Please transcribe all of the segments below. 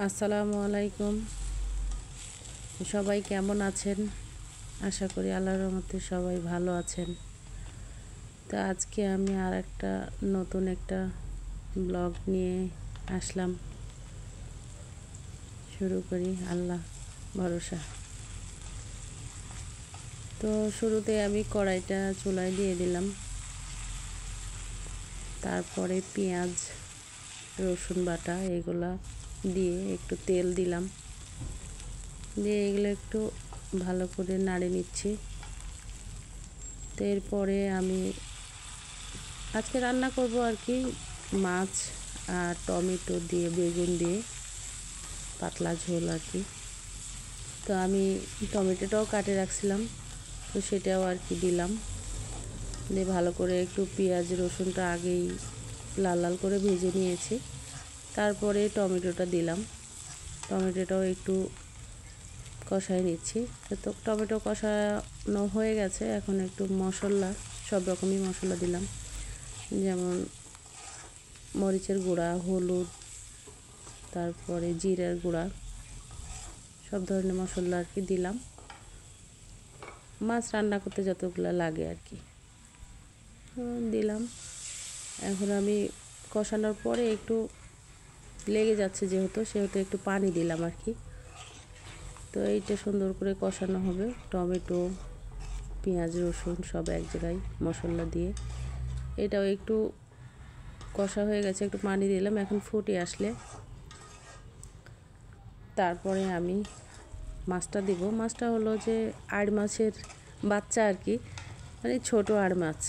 আসসালামু আলাইকুম। সবাই কেমন আছেন? আশা করি আল্লাহর রহমতে সবাই ভালো আছেন। তো আজকে আমি নতুন একটা ব্লগ নিয়ে আসলাম। শুরু করি আল্লাহ ভরসা। তো শুরুতে আমি কড়াইটা চুলায় দিয়ে দিলাম। তারপরে পেঁয়াজ, রসুন বাটা এগুলা দিয়ে একটু তেল দিলাম, দিয়ে এগুলো একটু ভালো করে নাড়ে নিচ্ছি। তো এরপরে আমি আজকে রান্না করব আর কি মাছ আর টমেটো দিয়ে, বেগুন দিয়ে পাতলা ঝোল আর কি। তো আমি টমেটোটাও কাটে রাখছিলাম, তো সেটাও আর কি দিলাম, দিয়ে ভালো করে একটু পেঁয়াজ রসুনটা আগেই লাল লাল করে ভেজে নিয়েছি। তারপরে টমেটোটা দিলাম, টমেটোটাও একটু কষাই নিচ্ছি। তো টমেটো কষানো হয়ে গেছে, এখন একটু মশলা, সব রকমই মশলা দিলাম, যেমন মরিচের গুঁড়া, হলুদ, তারপরে জিরার গুঁড়া, সব ধরনের মশলা আর কি দিলাম, মাছ রান্না করতে যতগুলো লাগে আর কি দিলাম। এখন আমি কষানোর পরে একটু লেগে যাচ্ছে সেহেতু একটু পানি দিলাম আর কি। তো এইটা সুন্দর করে কষানো হবে, টমেটো, পেঁয়াজ রসুন সব এক জায়গায় মশলা দিয়ে। এটাও একটু কষা হয়ে গেছে, একটু পানি দিলাম। এখন ফুটে আসলে তারপরে আমি মাছটা দিব। মাছটা হলো যে আড় মাছের বাচ্চা আর কি, মানে ছোট আড় মাছ।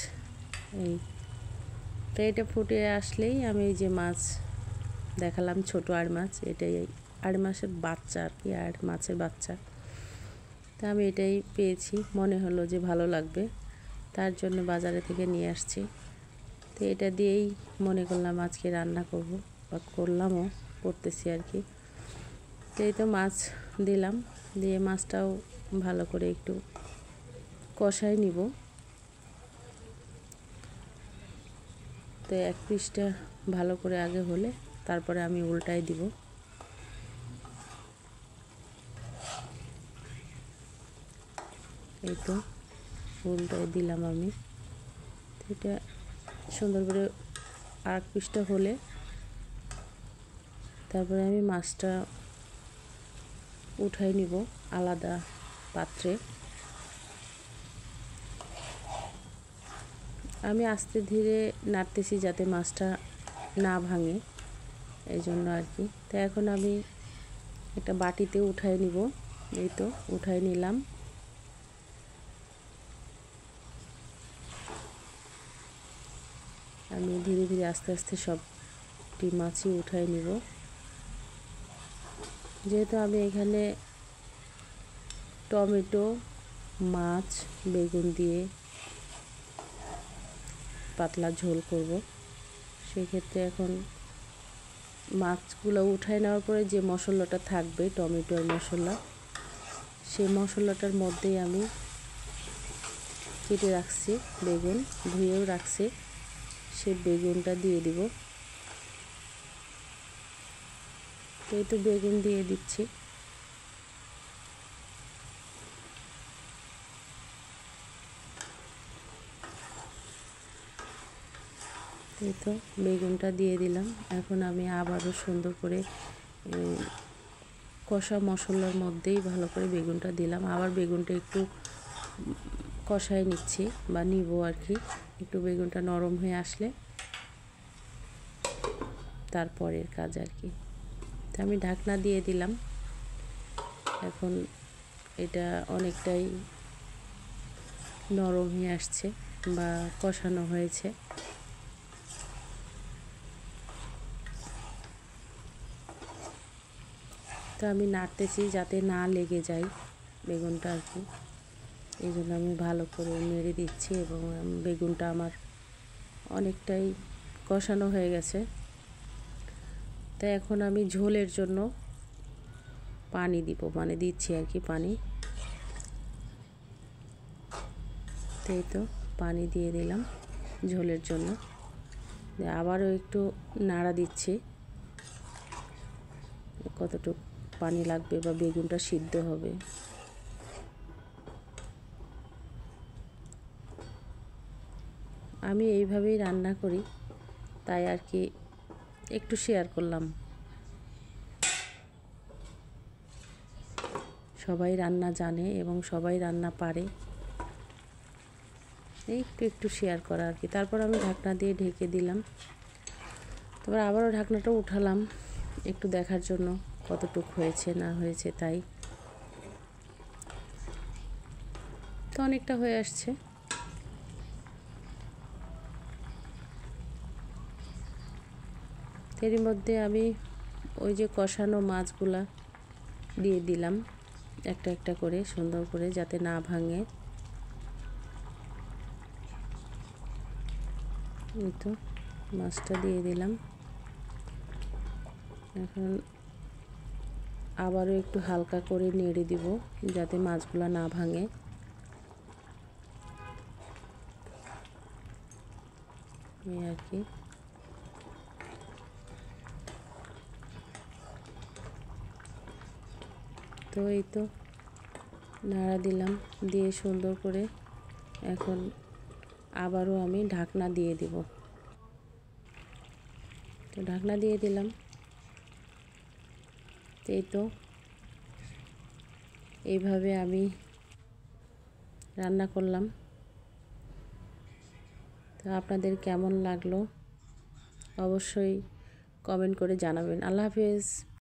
তো এটা ফুটে আসলেই আমি এই যে মাছ দেখালাম, ছোট আড় মাছ, এটাই আড় মাছের বাচ্চা আর কি, আড় মাছের বাচ্চা। তা আমি এটাই পেয়েছি, মনে হলো যে ভালো লাগবে, তার জন্য বাজারে থেকে নিয়ে আসছি। তো এটা দিয়েই মনে করলাম আজকে রান্না করব, বা করতেছি আর কি। তো এই তো মাছ দিলাম, দিয়ে মাছটাও ভালো করে একটু কষাই নিব। তো এক পিসটা ভালো করে আগে হলে তারপরে আমি উল্টাই দিব। এই তো উল্টাই দিলাম আমি। এটা সুন্দর করে আর এক পিসটা হলে তারপরে আমি মাছটা উঠাই নিব আলাদা পাত্রে। আমি আস্তে ধীরে নাড়তেছি যাতে মাছটা না ভাঙে, এই জন্য আর কি। তো এখন আমি একটা বাটিতে উঠাই নিব। এই তো উঠাই নিলাম। আমি ধীরে ধীরে আস্তে আস্তে সবটি মাছই উঠাই নিব, যেহেতু আমি এখানে টমেটো, মাছ, বেগুন দিয়ে পাতলা ঝোল করব। সেক্ষেত্রে এখন মাছগুলো উঠাই নেওয়ার পরে যে মশলাটা থাকবে, টমেটোর মশলা, সেই মশলাটার মধ্যেই আমি কেটে রাখছি বেগুন, ধুয়েও রাখছি, সে বেগুনটা দিয়ে দিব। এই তো বেগুন দিয়ে দিচ্ছি। এই তো বেগুনটা দিয়ে দিলাম। এখন আমি আবারও সুন্দর করে কষা মশলার মধ্যেই ভালো করে বেগুনটা দিলাম। আবার বেগুনটা একটু কষায় নিচ্ছি বা নিব আর কি। একটু বেগুনটা নরম হয়ে আসলে তারপরের কাজ আর কি। তো আমি ঢাকনা দিয়ে দিলাম। এখন এটা অনেকটাই নরম হয়ে আসছে বা কষানো হয়েছে। তো আমি নাড়তেছি যাতে না লেগে যায় বেগুনটা আর কি, এই জন্য আমি ভালো করে নেড়ে দিচ্ছি। এবং বেগুনটা আমার অনেকটাই কষানো হয়ে গেছে। তাই এখন আমি ঝোলের জন্য পানি দিব, মানে দিচ্ছি আর কি পানি। এই তো পানি দিয়ে দিলাম ঝোলের জন্য, আবারও একটু নাড়া দিচ্ছি। কতটুকু পানি লাগবে বা বেগুনটা সিদ্ধ হবে। আমি এইভাবেই রান্না করি, তাই আর কি একটু শেয়ার করলাম। সবাই রান্না জানে এবং সবাই রান্না পারে, একটু শেয়ার করা আর কি। তারপর আমি ঢাকনা দিয়ে ঢেকে দিলাম। তারপর আবারও ঢাকনাটা উঠালাম একটু দেখার জন্য কতটুকু হয়েছে না হয়েছে। তাই তো অনেকটা হয়ে আসছে। এরই মধ্যে আমি ওই যে কষানো মাছগুলা দিয়ে দিলাম একটা একটা করে, সুন্দর করে, যাতে না ভাঙে। এই তো মাছটা দিয়ে দিলাম। এখন আবারও একটু হালকা করে নেড়ে দিব যাতে মাছগুলা না ভাঙে। এই আর কি। তো এই তো নাড়া দিলাম, দিয়ে সুন্দর করে এখন আবারও আমি ঢাকনা দিয়ে দিব। তো ঢাকনা দিয়ে দিলাম। এই তো এইভাবে আমি রান্না করলাম। তো আপনাদের কেমন লাগলো অবশ্যই কমেন্ট করে জানাবেন। আল্লাহ হাফেজ।